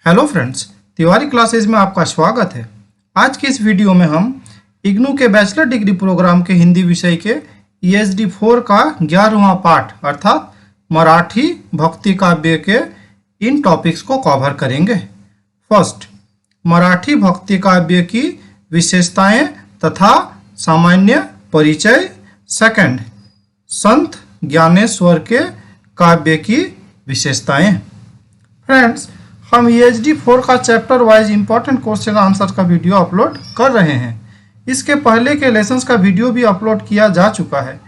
Hello friends, Tiwari classes में आपका स्वागत है। आज की इस वीडियो में हम इग्नू के बैचलर डिग्री प्रोग्राम के हिंदी विषय के ESD 4 का 11वां पाठ अर्थात मराठी भक्ति काव्य के इन टॉपिक्स को कवर करेंगे। फर्स्ट, मराठी भक्ति काव्य की विशेषताएं तथा सामान्य परिचय। सेकंड, संत ज्ञानेश्वर के काव्य की विशेषताएं। फ्रेंड्स, हम ESD 4 का chapter wise important question answer का वीडियो अपलोड कर रहे हैं। इसके पहले के लेसन्स का वीडियो भी अपलोड किया जा चुका है।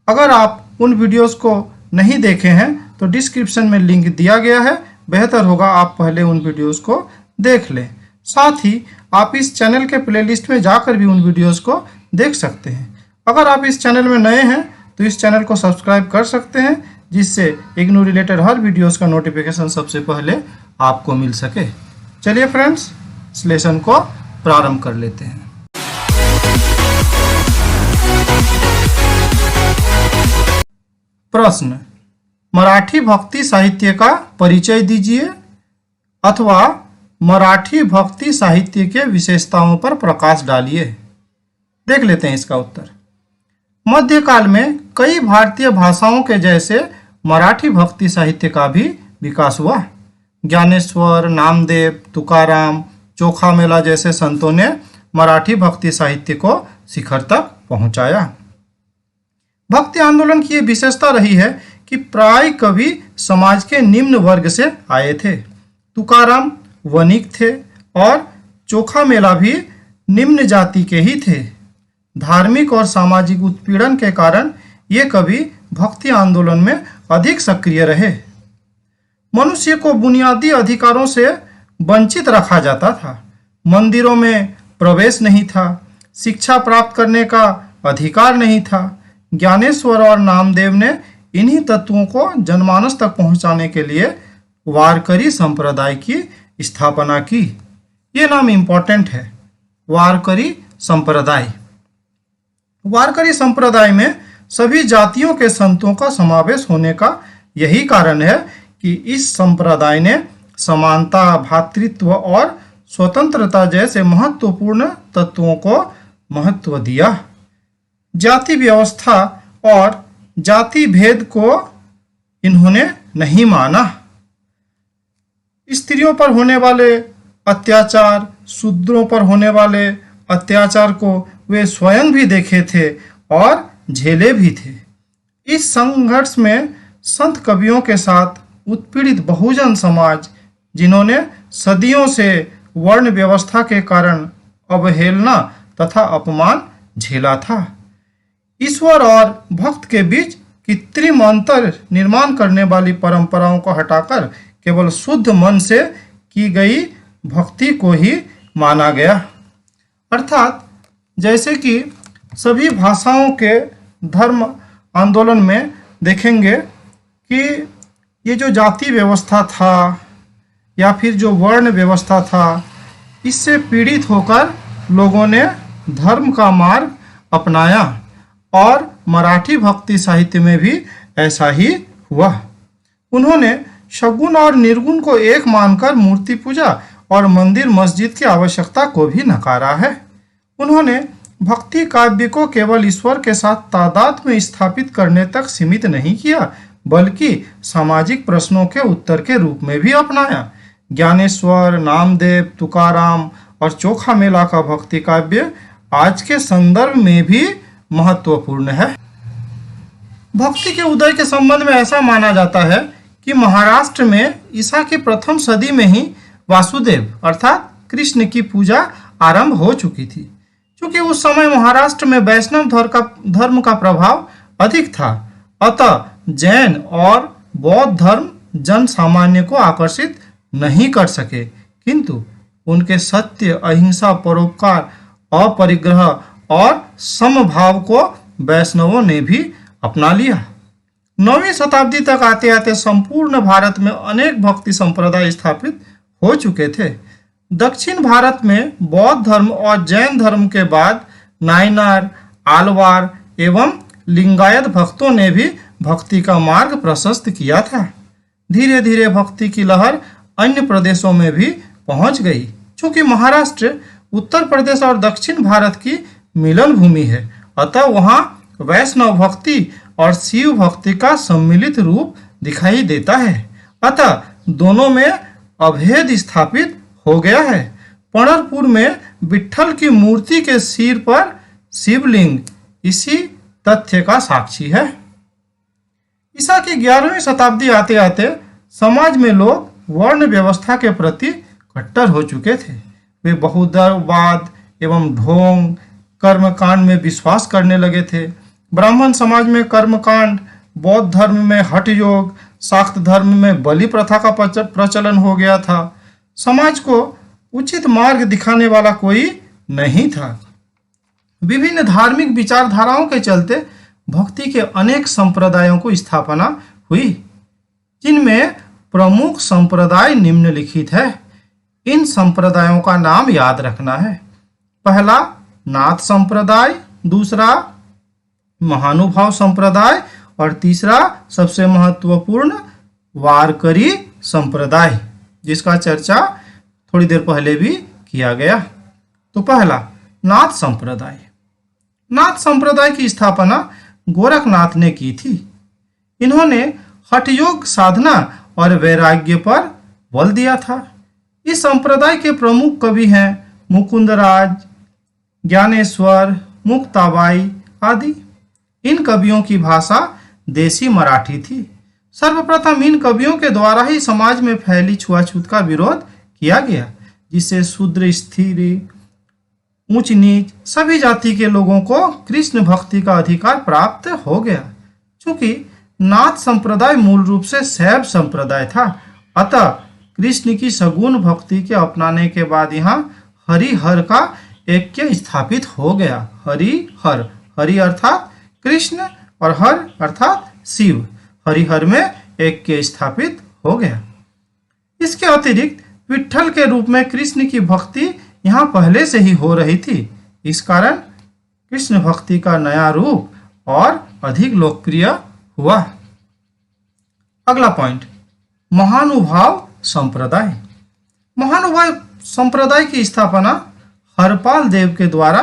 अगर आप उन वीडियोस को नहीं देखे हैं तो डिस्क्रिप्शन में लिंक दिया गया है, बेहतर होगा आप पहले उन वीडियोस को देख लें। साथ ही आप इस चैनल के प्लेलिस्ट में जाकर भी उन वीडियोस को देख सकते हैं। अगर आप इस चैनल में नए हैं तो इस चैनल को सब्सक्राइब कर सकते हैं, जिससे इग्नू रिलेटेड हर वीडियोस का नोटिफिकेशन सबसे पहले आपको मिल सके। चलिए फ्रेंड्स, इस लेसन को प्रारंभ कर लेते हैं। प्रश्न, मराठी भक्ति साहित्य का परिचय दीजिए अथवा मराठी भक्ति साहित्य के विशेषताओं पर प्रकाश डालिए। देख लेते हैं इसका उत्तर। मध्यकाल में कई भारतीय भाषाओं के जैसे मराठी भक्ति साहित्य का भी विकास हुआ। ज्ञानेश्वर, नामदेव, तुकाराम, चोखा मेला जैसे संतों ने मराठी भक्ति साहित्य को शिखर तक पहुंचाया। भक्ति आंदोलन की ये विशेषता रही है कि प्राय कवि समाज के निम्न वर्ग से आए थे। तुकाराम वणिक थे और चोखा मेला भी निम्न जाति के ही थे। धार्मिक और सामाजिक उत्पीड़न के कारण ये कवि भक्ति आंदोलन में अधिक सक्रिय रहे। मनुष्य को बुनियादी अधिकारों से वंचित रखा जाता था। मंदिरों में प्रवेश नहीं था, शिक्षा प्राप्त करने का अधिकार नहीं था। ज्ञानेश्वर और नामदेव ने इन्हीं तत्वों को जनमानस तक पहुंचाने के लिए वारकरी संप्रदाय की स्थापना की। ये नाम इंपॉर्टेंट है, वारकरी संप्रदाय। वारकरी संप्रदाय में सभी जातियों के संतों का समावेश होने का यही कारण है कि इस संप्रदाय ने समानता, भातृत्व और स्वतंत्रता जैसे महत्वपूर्ण तत्वों को महत्व दिया। जाति व्यवस्था और जाति भेद को इन्होंने नहीं माना। स्त्रियों पर होने वाले अत्याचार, शूद्रों पर होने वाले अत्याचार को वे स्वयं भी देखे थे और झेले भी थे। इस संघर्ष में संत कवियों के साथ उत्पीड़ित बहुजन समाज, जिन्होंने सदियों से वर्ण व्यवस्था के कारण अवहेलना तथा अपमान झेला था, ईश्वर और भक्त के बीच कृत्रिम अंतर निर्माण करने वाली परंपराओं को हटाकर केवल शुद्ध मन से की गई भक्ति को ही माना गया। अर्थात जैसे कि सभी भाषाओं के धर्म आंदोलन में देखेंगे कि ये जो जाति व्यवस्था था या फिर जो वर्ण व्यवस्था था, इससे पीड़ित होकर लोगों ने धर्म का मार्ग अपनाया और मराठी भक्ति साहित्य में भी ऐसा ही हुआ। उन्होंने सगुण और निर्गुण को एक मानकर मूर्ति पूजा और मंदिर मस्जिद की आवश्यकता को भी नकारा है। उन्होंने भक्ति काव्य को केवल ईश्वर के साथ तादाद में स्थापित करने तक सीमित नहीं किया, बल्कि सामाजिक प्रश्नों के उत्तर के रूप में भी अपनाया। ज्ञानेश्वर, नामदेव, तुकाराम और चोखा मेला का भक्ति काव्य आज के संदर्भ में भी महत्वपूर्ण है। भक्ति के उदय के संबंध में ऐसा माना जाता है कि महाराष्ट्र में ईसा की प्रथम सदी में ही वासुदेव अर्थात कृष्ण की पूजा आरंभ हो चुकी थी। क्योंकि उस समय महाराष्ट्र में वैष्णव धर्म का प्रभाव अधिक था, अतः जैन और बौद्ध धर्म जन सामान्य को आकर्षित नहीं कर सके, किंतु उनके सत्य, अहिंसा, परोपकार, अपरिग्रह और समभाव को वैष्णवों ने भी अपना लिया। 9वीं शताब्दी तक आते आते संपूर्ण भारत में अनेक भक्ति संप्रदाय स्थापित हो चुके थे। दक्षिण भारत में बौद्ध धर्म और जैन धर्म के बाद नायनार, आलवार एवं लिंगायत भक्तों ने भी भक्ति का मार्ग प्रशस्त किया था। धीरे धीरे भक्ति की लहर अन्य प्रदेशों में भी पहुंच गई। चूंकि महाराष्ट्र उत्तर प्रदेश और दक्षिण भारत की मिलन भूमि है, अतः वहाँ वैष्णव भक्ति और शिव भक्ति का सम्मिलित रूप दिखाई देता है। अतः दोनों में अभेद स्थापित हो गया है। पंढरपुर में विट्ठल की मूर्ति के सिर पर शिवलिंग इसी तथ्य का साक्षी है। ईसा की 11वीं शताब्दी आते आते समाज में लोग वर्ण व्यवस्था के प्रति कट्टर हो चुके थे। वे बहुदरवाद एवं ढोंग कर्मकांड में विश्वास करने लगे थे। ब्राह्मण समाज में कर्मकांड, बौद्ध धर्म में हठ योग, शाक्त धर्म में बलि प्रथा का प्रचलन हो गया था। समाज को उचित मार्ग दिखाने वाला कोई नहीं था। विभिन्न धार्मिक विचारधाराओं के चलते भक्ति के अनेक संप्रदायों को स्थापना हुई, जिनमें प्रमुख संप्रदाय निम्नलिखित है। इन संप्रदायों का नाम याद रखना है। पहला नाथ संप्रदाय, दूसरा महानुभाव संप्रदाय और तीसरा सबसे महत्वपूर्ण वारकरी संप्रदाय, जिसका चर्चा थोड़ी देर पहले भी किया गया। तो पहला नाथ संप्रदाय। नाथ संप्रदाय की स्थापना गोरखनाथ ने की थी। इन्होंने हठयोग साधना और वैराग्य पर बल दिया था। इस संप्रदाय के प्रमुख कवि हैं मुकुंदराज, ज्ञानेश्वर, मुक्ताबाई आदि। इन कवियों की भाषा देसी मराठी थी। सर्वप्रथम इन कवियों के द्वारा ही समाज में फैली छुआछूत का विरोध किया गया, जिससे शूद्र, स्त्री, ऊंच नीच सभी जाति के लोगों को कृष्ण भक्ति का अधिकार प्राप्त हो गया। चूंकि नाथ संप्रदाय मूल रूप से शैव संप्रदाय था, अतः कृष्ण की सगुण भक्ति के अपनाने के बाद यहाँ हरिहर का ऐक्य स्थापित हो गया। हरिहर, हरि अर्थात कृष्ण और हर अर्थात शिव, हरिहर में ऐक्य स्थापित हो गया। इसके अतिरिक्त विट्ठल के रूप में कृष्ण की भक्ति यहाँ पहले से ही हो रही थी। इस कारण कृष्ण भक्ति का नया रूप और अधिक लोकप्रिय हुआ। अगला पॉइंट, महानुभाव संप्रदाय। महानुभाव संप्रदाय की स्थापना हरपाल देव के द्वारा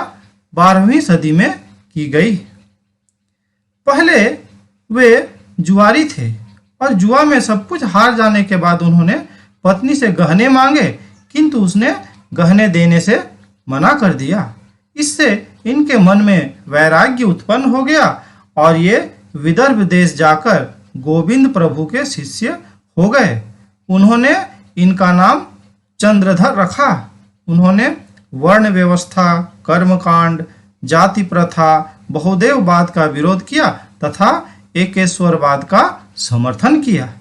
12वीं सदी में की गई। पहले वे जुआरी थे और जुआ में सब कुछ हार जाने के बाद उन्होंने पत्नी से गहने मांगे, किंतु उसने गहने देने से मना कर दिया। इससे इनके मन में वैराग्य उत्पन्न हो गया और ये विदर्भ देश जाकर गोविंद प्रभु के शिष्य हो गए। उन्होंने इनका नाम चंद्रधर रखा। उन्होंने वर्ण व्यवस्था, कर्मकांड, जाति प्रथा, बहुदेववाद का विरोध किया तथा एकेश्वरवाद का समर्थन किया।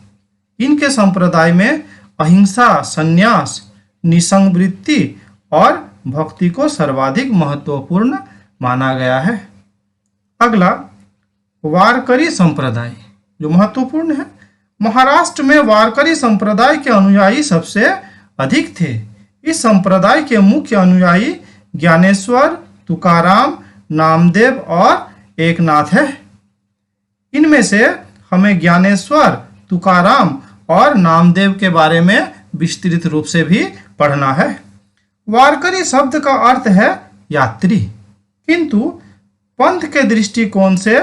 इनके संप्रदाय में अहिंसा, संन्यास, निसंग वृत्ति और भक्ति को सर्वाधिक महत्वपूर्ण माना गया है। अगला वारकरी संप्रदाय, जो महत्वपूर्ण है। महाराष्ट्र में वारकरी संप्रदाय के अनुयायी सबसे अधिक थे। इस संप्रदाय के मुख्य अनुयायी ज्ञानेश्वर, तुकाराम, नामदेव और एकनाथ है। इनमें से हमें ज्ञानेश्वर, तुकाराम और नामदेव के बारे में विस्तृत रूप से भी पढ़ना है। वारकरी शब्द का अर्थ है यात्री, किंतु पंथ के दृष्टिकोण से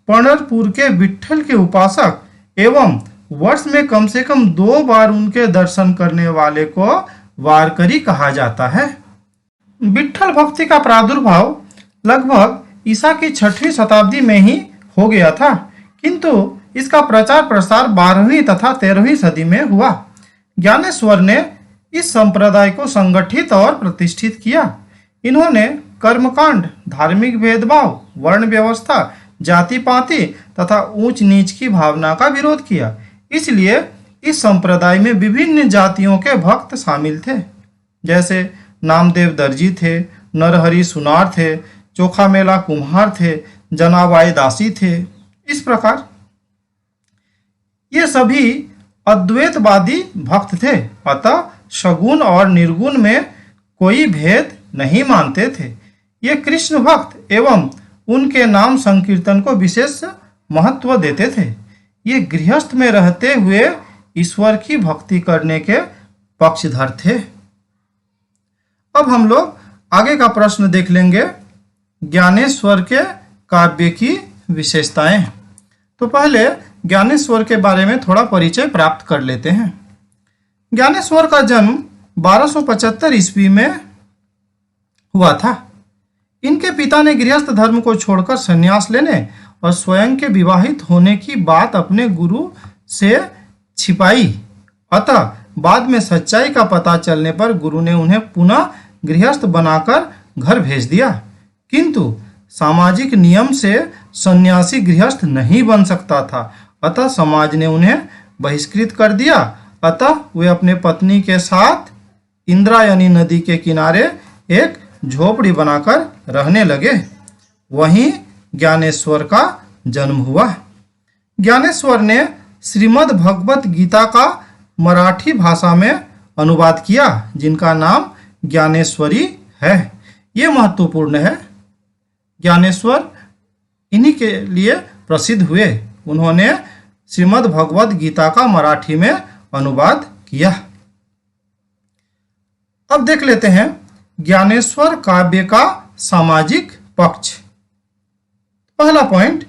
पंढरपुर के विट्ठल के उपासक एवं वर्ष में कम से कम 2 बार उनके दर्शन करने वाले को वारकरी कहा जाता है। विट्ठल भक्ति का प्रादुर्भाव लगभग ईसा की 6वीं शताब्दी में ही हो गया था, किंतु इसका प्रचार प्रसार 12वीं तथा 13वीं सदी में हुआ। ज्ञानेश्वर ने इस संप्रदाय को संगठित और प्रतिष्ठित किया। इन्होंने कर्मकांड, धार्मिक भेदभाव, वर्ण व्यवस्था, जाति पाति तथा ऊंच नीच की भावना का विरोध किया। इसलिए इस संप्रदाय में विभिन्न जातियों के भक्त शामिल थे, जैसे नामदेव दर्जी थे, नरहरि सुनार थे, चोखा मेला कुम्हार थे, जनाबाई दासी थे। इस प्रकार ये सभी अद्वैतवादी भक्त थे, अतः सगुण और निर्गुण में कोई भेद नहीं मानते थे। ये कृष्ण भक्त एवं उनके नाम संकीर्तन को विशेष महत्व देते थे। ये गृहस्थ में रहते हुए ईश्वर की भक्ति करने के पक्षधर थे। अब हम लोग आगे का प्रश्न देख लेंगे, ज्ञानेश्वर के काव्य की विशेषताएं। तो पहले ज्ञानेश्वर के बारे में थोड़ा परिचय प्राप्त कर लेते हैं। ज्ञानेश्वर का जन्म 1275 ईस्वी में हुआ था। इनके पिता ने गृहस्थ धर्म को छोड़कर संन्यास लेने और स्वयं के विवाहित होने की बात अपने गुरु से छिपाई। अतः बाद में सच्चाई का पता चलने पर गुरु ने उन्हें पुनः गृहस्थ बनाकर घर भेज दिया, किंतु सामाजिक नियम से सन्यासी गृहस्थ नहीं बन सकता था, अतः समाज ने उन्हें बहिष्कृत कर दिया। अतः वे अपने पत्नी के साथ इंद्रायणी नदी के किनारे एक झोपड़ी बनाकर रहने लगे। वहीं ज्ञानेश्वर का जन्म हुआ। ज्ञानेश्वर ने श्रीमद् भगवत गीता का मराठी भाषा में अनुवाद किया, जिनका नाम ज्ञानेश्वरी है। ये महत्वपूर्ण है। ज्ञानेश्वर इन्हीं के लिए प्रसिद्ध हुए। उन्होंने श्रीमद् भगवत गीता का मराठी में अनुवाद किया। अब देख लेते हैं ज्ञानेश्वर काव्य का सामाजिक पक्ष। पहला पॉइंट,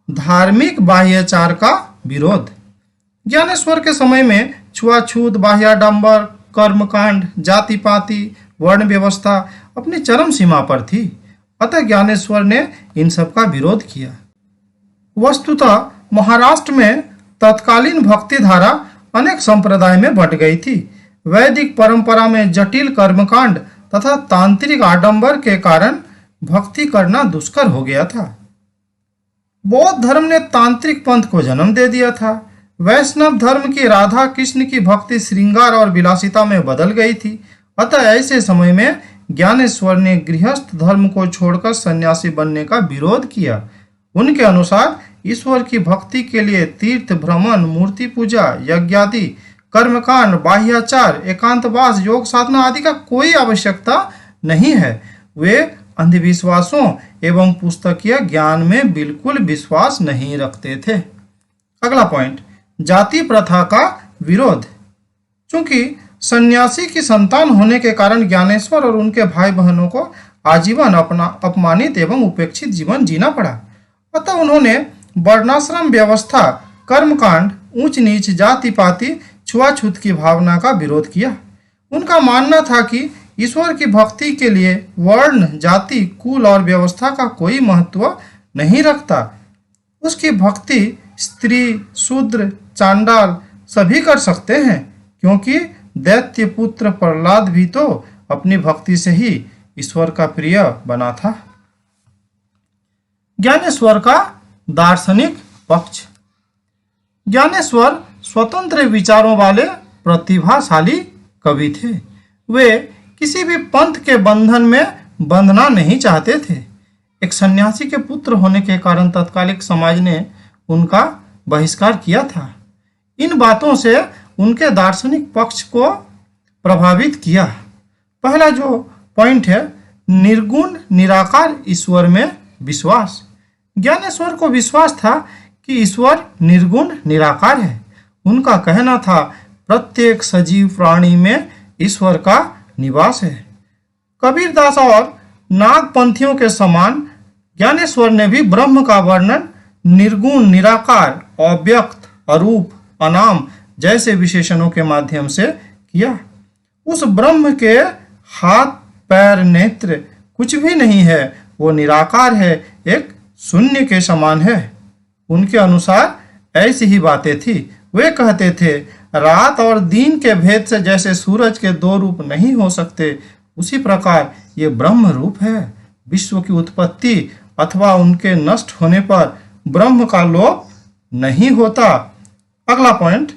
धार्मिक बाह्याचार का विरोध। ज्ञानेश्वर के समय में छुआछूत, बाह्याडंबर, कर्मकांड, जाति पाति, वर्ण व्यवस्था अपनी चरम सीमा पर थी। अतः ज्ञानेश्वर ने इन सब का विरोध किया। वस्तुतः महाराष्ट्र में तत्कालीन भक्ति धारा अनेक संप्रदाय में बंट गई थी। वैदिक परंपरा में जटिल कर्मकांड तथा तांत्रिक आडंबर के कारण भक्ति करना दुष्कर हो गया था। बौद्ध धर्म ने तांत्रिक पंथ को जन्म दे दिया था। वैष्णव धर्म की राधा कृष्ण की भक्ति श्रृंगार और विलासिता में बदल गई थी। अतः ऐसे समय में ज्ञानेश्वर ने गृहस्थ धर्म को छोड़कर सन्यासी बनने का विरोध किया। उनके अनुसार ईश्वर की भक्ति के लिए तीर्थ भ्रमण, मूर्ति पूजा, यज्ञादि, कर्मकांड, बाह्याचार, एकांतवास, योग साधना आदि का कोई आवश्यकता नहीं है। वे अंधविश्वासों एवं पुस्तकीय ज्ञान में बिल्कुल विश्वास नहीं रखते थे। अगला पॉइंट, जाति प्रथा का विरोध। चूंकि सन्यासी की संतान होने के कारण ज्ञानेश्वर और उनके भाई बहनों को आजीवन अपना अपमानित एवं उपेक्षित जीवन जीना पड़ा। अतः उन्होंने वर्णाश्रम व्यवस्था, कर्मकांड, ऊंच नीच, जाति पाति, छुआछूत की भावना का विरोध किया। उनका मानना था कि ईश्वर की भक्ति के लिए वर्ण, जाति, कुल और व्यवस्था का कोई महत्व नहीं रखता। उसकी भक्ति स्त्री, शूद्र, चांडाल सभी कर सकते हैं, क्योंकि दैत्य पुत्र प्रहलाद भी तो अपनी भक्ति से ही ईश्वर का प्रिय बना था। ज्ञानेश्वर का दार्शनिक पक्ष। ज्ञानेश्वर स्वतंत्र विचारों वाले प्रतिभाशाली कवि थे। वे किसी भी पंथ के बंधन में बंधना नहीं चाहते थे। एक सन्यासी के पुत्र होने के कारण तत्कालिक समाज ने उनका बहिष्कार किया था। इन बातों से उनके दार्शनिक पक्ष को प्रभावित किया। पहला जो पॉइंट है, निर्गुण निराकार ईश्वर में विश्वास। ज्ञानेश्वर को विश्वास था कि ईश्वर निर्गुण निराकार है। उनका कहना था प्रत्येक सजीव प्राणी में ईश्वर का निवास है। कबीरदास और नागपंथियों के समान ज्ञानेश्वर ने भी ब्रह्म का वर्णन निर्गुण, निराकार, अव्यक्त, अरूप, अनाम जैसे विशेषणों के माध्यम से किया। उस ब्रह्म के हाथ, पैर, नेत्र कुछ भी नहीं है। वो निराकार है, एक शून्य के समान है। उनके अनुसार ऐसी ही बातें थी। वे कहते थे, रात और दिन के भेद से जैसे सूरज के दो रूप नहीं हो सकते, उसी प्रकार ये ब्रह्म रूप है। विश्व की उत्पत्ति अथवा उनके नष्ट होने पर ब्रह्म का लोप नहीं होता। अगला पॉइंट,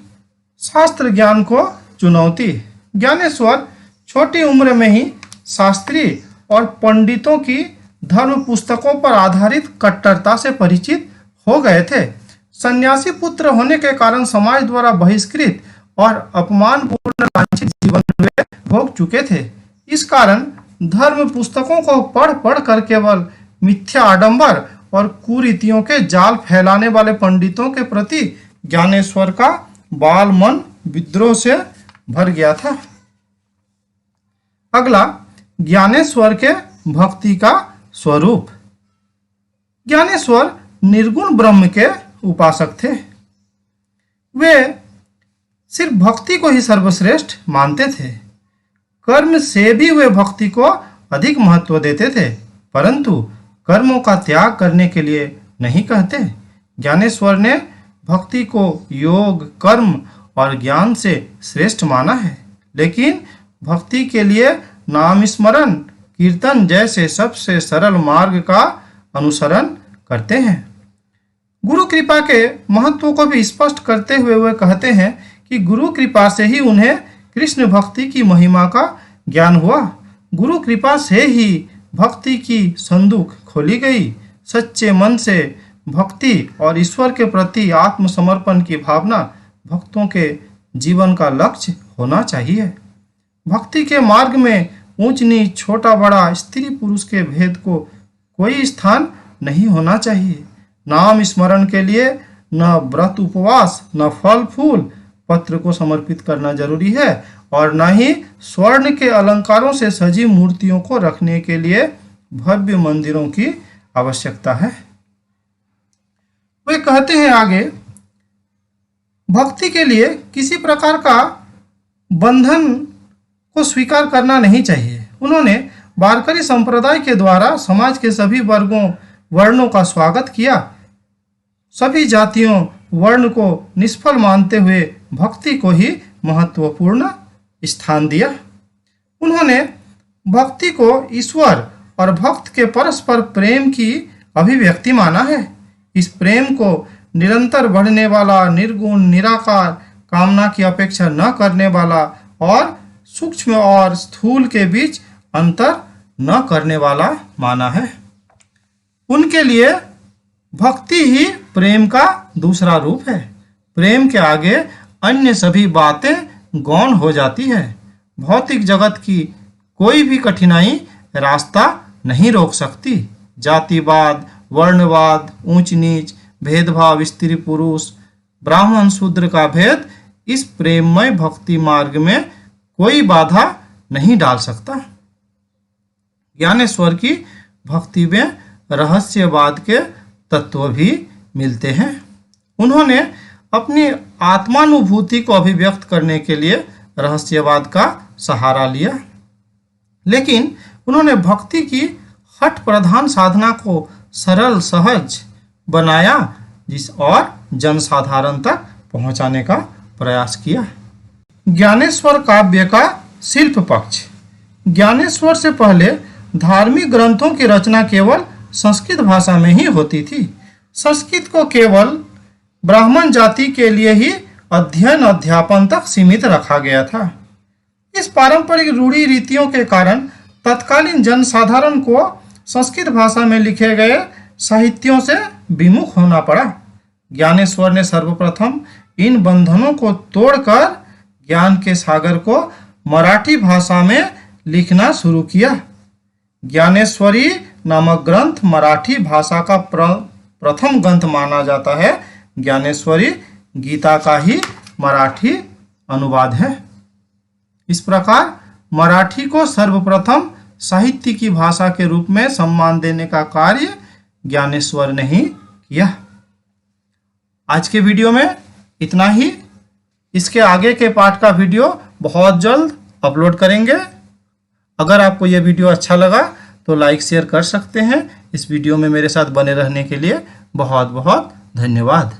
शास्त्र ज्ञान को चुनौती। ज्ञानेश्वर छोटी उम्र में ही शास्त्री और पंडितों की धर्म पुस्तकों पर आधारित कट्टरता से परिचित हो गए थे। सन्यासी पुत्र होने के कारण समाज द्वारा बहिष्कृत और अपमानपूर्ण लांछित जीवन वे भोग चुके थे। इस कारण धर्म पुस्तकों को पढ़ पढ़ कर केवल मिथ्या आडंबर और कुरीतियों के जाल फैलाने वाले पंडितों के प्रति ज्ञानेश्वर का बाल मन विद्रोह से भर गया था। अगला, ज्ञानेश्वर के भक्ति का स्वरूप। ज्ञानेश्वर निर्गुण ब्रह्म के उपासक थे। वे सिर्फ भक्ति को ही सर्वश्रेष्ठ मानते थे। कर्म से भी वे भक्ति को अधिक महत्व देते थे, परंतु कर्मों का त्याग करने के लिए नहीं कहते। ज्ञानेश्वर ने भक्ति को योग, कर्म और ज्ञान से श्रेष्ठ माना है, लेकिन भक्ति के लिए नाम स्मरण, कीर्तन जैसे सबसे सरल मार्ग का अनुसरण करते हैं। गुरु कृपा के महत्व को भी स्पष्ट करते हुए वे कहते हैं कि गुरु कृपा से ही उन्हें कृष्ण भक्ति की महिमा का ज्ञान हुआ। गुरु कृपा से ही भक्ति की संदूक खोली गई। सच्चे मन से भक्ति और ईश्वर के प्रति आत्मसमर्पण की भावना भक्तों के जीवन का लक्ष्य होना चाहिए। भक्ति के मार्ग में ऊंच नीच, छोटा बड़ा, स्त्री पुरुष के भेद को कोई स्थान नहीं होना चाहिए। नाम स्मरण के लिए न व्रत उपवास, न फल फूल पत्र को समर्पित करना जरूरी है और न ही स्वर्ण के अलंकारों से सजी मूर्तियों को रखने के लिए भव्य मंदिरों की आवश्यकता है। वे कहते हैं आगे, भक्ति के लिए किसी प्रकार का बंधन को स्वीकार करना नहीं चाहिए। उन्होंने वारकरी संप्रदाय के द्वारा समाज के सभी वर्णों का स्वागत किया। सभी जातियों वर्ण को निष्फल मानते हुए भक्ति को ही महत्वपूर्ण स्थान दिया। उन्होंने भक्ति को ईश्वर और भक्त के परस्पर प्रेम की अभिव्यक्ति माना है। इस प्रेम को निरंतर बढ़ने वाला, निर्गुण, निराकार, कामना की अपेक्षा न करने वाला और सूक्ष्म और स्थूल के बीच अंतर न करने वाला माना है। उनके लिए भक्ति ही प्रेम का दूसरा रूप है। प्रेम के आगे अन्य सभी बातें गौण हो जाती है। भौतिक जगत की कोई भी कठिनाई रास्ता नहीं रोक सकती। जातिवाद, वर्णवाद, ऊंच नीच, भेदभाव, स्त्री पुरुष, ब्राह्मण शूद्र का भेद इस प्रेममय भक्ति मार्ग में कोई बाधा नहीं डाल सकता। ज्ञानेश्वर की भक्ति में रहस्यवाद के तत्व भी मिलते हैं। उन्होंने अपनी आत्मानुभूति को अभिव्यक्त करने के लिए रहस्यवाद का सहारा लिया, लेकिन उन्होंने भक्ति की हठ प्रधान साधना को सरल, सहज बनाया और जनसाधारण तक पहुंचाने का प्रयास किया। ज्ञानेश्वर काव्य का शिल्प पक्ष। ज्ञानेश्वर से पहले धार्मिक ग्रंथों की रचना केवल संस्कृत भाषा में ही होती थी। संस्कृत को केवल ब्राह्मण जाति के लिए ही अध्ययन अध्यापन तक सीमित रखा गया था। इस पारंपरिक रूढ़ी रीतियों के कारण तत्कालीन जनसाधारण को संस्कृत भाषा में लिखे गए साहित्यों से विमुख होना पड़ा। ज्ञानेश्वर ने सर्वप्रथम इन बंधनों को तोड़कर ज्ञान के सागर को मराठी भाषा में लिखना शुरू किया। ज्ञानेश्वरी नामक ग्रंथ मराठी भाषा का प्रथम ग्रंथ माना जाता है। ज्ञानेश्वरी गीता का ही मराठी अनुवाद है। इस प्रकार मराठी को सर्वप्रथम साहित्य की भाषा के रूप में सम्मान देने का कार्य ज्ञानेश्वर ने ही किया। आज के वीडियो में इतना ही। इसके आगे के पार्ट का वीडियो बहुत जल्द अपलोड करेंगे। अगर आपको यह वीडियो अच्छा लगा तो लाइक शेयर कर सकते हैं। इस वीडियो में मेरे साथ बने रहने के लिए बहुत बहुत धन्यवाद।